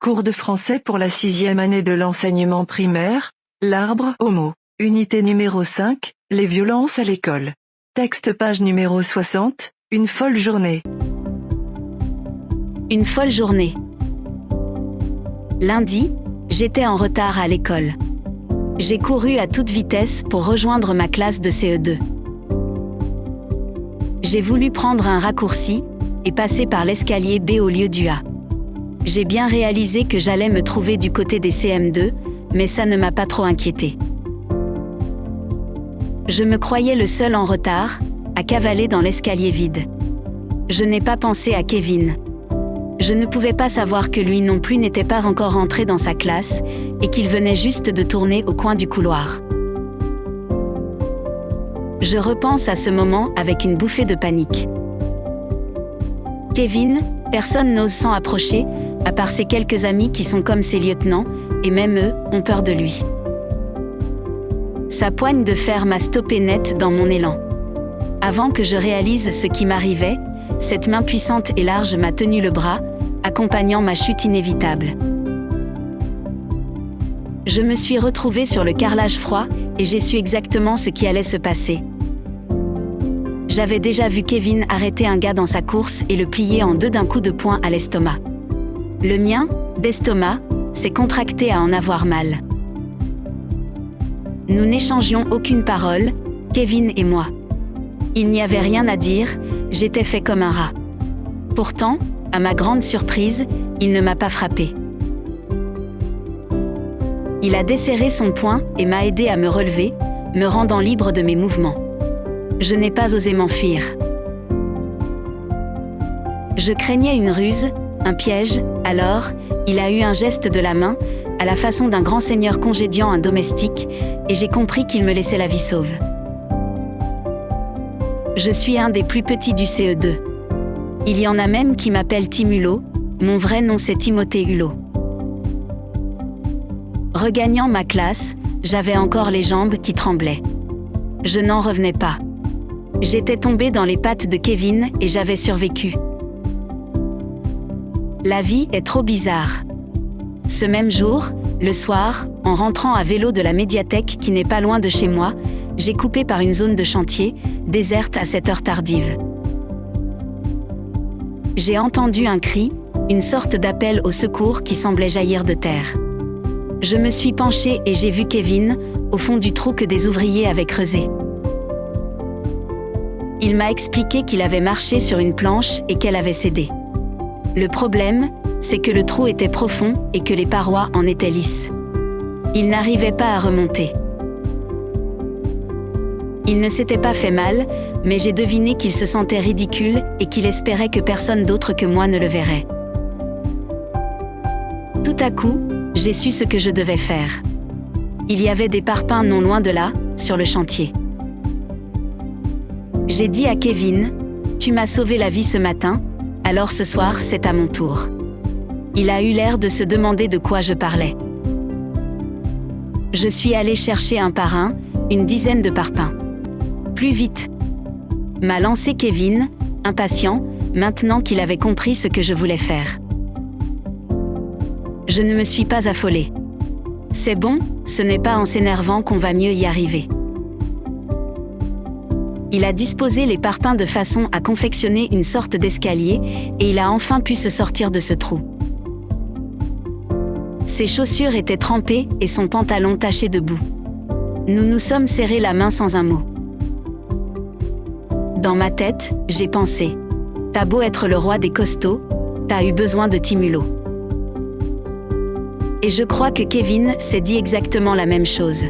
Cours de français pour la 6e année de l'enseignement primaire, l'arbre aux mots. Unité numéro 5, les violences à l'école. Texte page numéro 60, une folle journée. Une folle journée. Lundi, j'étais en retard à l'école. J'ai couru à toute vitesse pour rejoindre ma classe de CE2. J'ai voulu prendre un raccourci et passer par l'escalier B au lieu du A. J'ai bien réalisé que j'allais me trouver du côté des CM2, mais ça ne m'a pas trop inquiété. Je me croyais le seul en retard, à cavaler dans l'escalier vide. Je n'ai pas pensé à Kevin. Je ne pouvais pas savoir que lui non plus n'était pas encore entré dans sa classe et qu'il venait juste de tourner au coin du couloir. Je repense à ce moment avec une bouffée de panique. Kevin, personne n'ose s'en approcher, à part ses quelques amis qui sont comme ses lieutenants, et même eux ont peur de lui. Sa poigne de fer m'a stoppé net dans mon élan. Avant que je réalise ce qui m'arrivait, cette main puissante et large m'a tenu le bras, accompagnant ma chute inévitable. Je me suis retrouvée sur le carrelage froid et j'ai su exactement ce qui allait se passer. J'avais déjà vu Kevin arrêter un gars dans sa course et le plier en deux d'un coup de poing à l'estomac. Le mien, d'estomac, s'est contracté à en avoir mal. Nous n'échangions aucune parole, Kevin et moi. Il n'y avait rien à dire, j'étais fait comme un rat. Pourtant, à ma grande surprise, il ne m'a pas frappé. Il a desserré son poing et m'a aidé à me relever, me rendant libre de mes mouvements. Je n'ai pas osé m'enfuir. Je craignais une ruse, un piège, alors, il a eu un geste de la main, à la façon d'un grand seigneur congédiant un domestique, et j'ai compris qu'il me laissait la vie sauve. Je suis un des plus petits du CE2. Il y en a même qui m'appellent Tim Hulot, mon vrai nom c'est Timothée Hulot. Regagnant ma classe, j'avais encore les jambes qui tremblaient. Je n'en revenais pas. J'étais tombée dans les pattes de Kevin et j'avais survécu. La vie est trop bizarre. Ce même jour, le soir, en rentrant à vélo de la médiathèque qui n'est pas loin de chez moi, j'ai coupé par une zone de chantier, déserte à cette heure tardive. J'ai entendu un cri, une sorte d'appel au secours qui semblait jaillir de terre. Je me suis penchée et j'ai vu Kevin, au fond du trou que des ouvriers avaient creusé. Il m'a expliqué qu'il avait marché sur une planche et qu'elle avait cédé. Le problème, c'est que le trou était profond et que les parois en étaient lisses. Il n'arrivait pas à remonter. Il ne s'était pas fait mal, mais j'ai deviné qu'il se sentait ridicule et qu'il espérait que personne d'autre que moi ne le verrait. Tout à coup, j'ai su ce que je devais faire. Il y avait des parpaings non loin de là, sur le chantier. J'ai dit à Kevin, « Tu m'as sauvé la vie ce matin, alors ce soir c'est à mon tour. » Il a eu l'air de se demander de quoi je parlais. Je suis allée chercher un par un, une dizaine de parpaings. « Plus vite !» m'a lancé Kevin, impatient, maintenant qu'il avait compris ce que je voulais faire. Je ne me suis pas affolée. C'est bon, ce n'est pas en s'énervant qu'on va mieux y arriver. Il a disposé les parpaings de façon à confectionner une sorte d'escalier et il a enfin pu se sortir de ce trou. Ses chaussures étaient trempées et son pantalon taché de boue. Nous nous sommes serrés la main sans un mot. Dans ma tête, j'ai pensé « T'as beau être le roi des costauds, t'as eu besoin de Tim Hulot. » Et je crois que Kevin s'est dit exactement la même chose.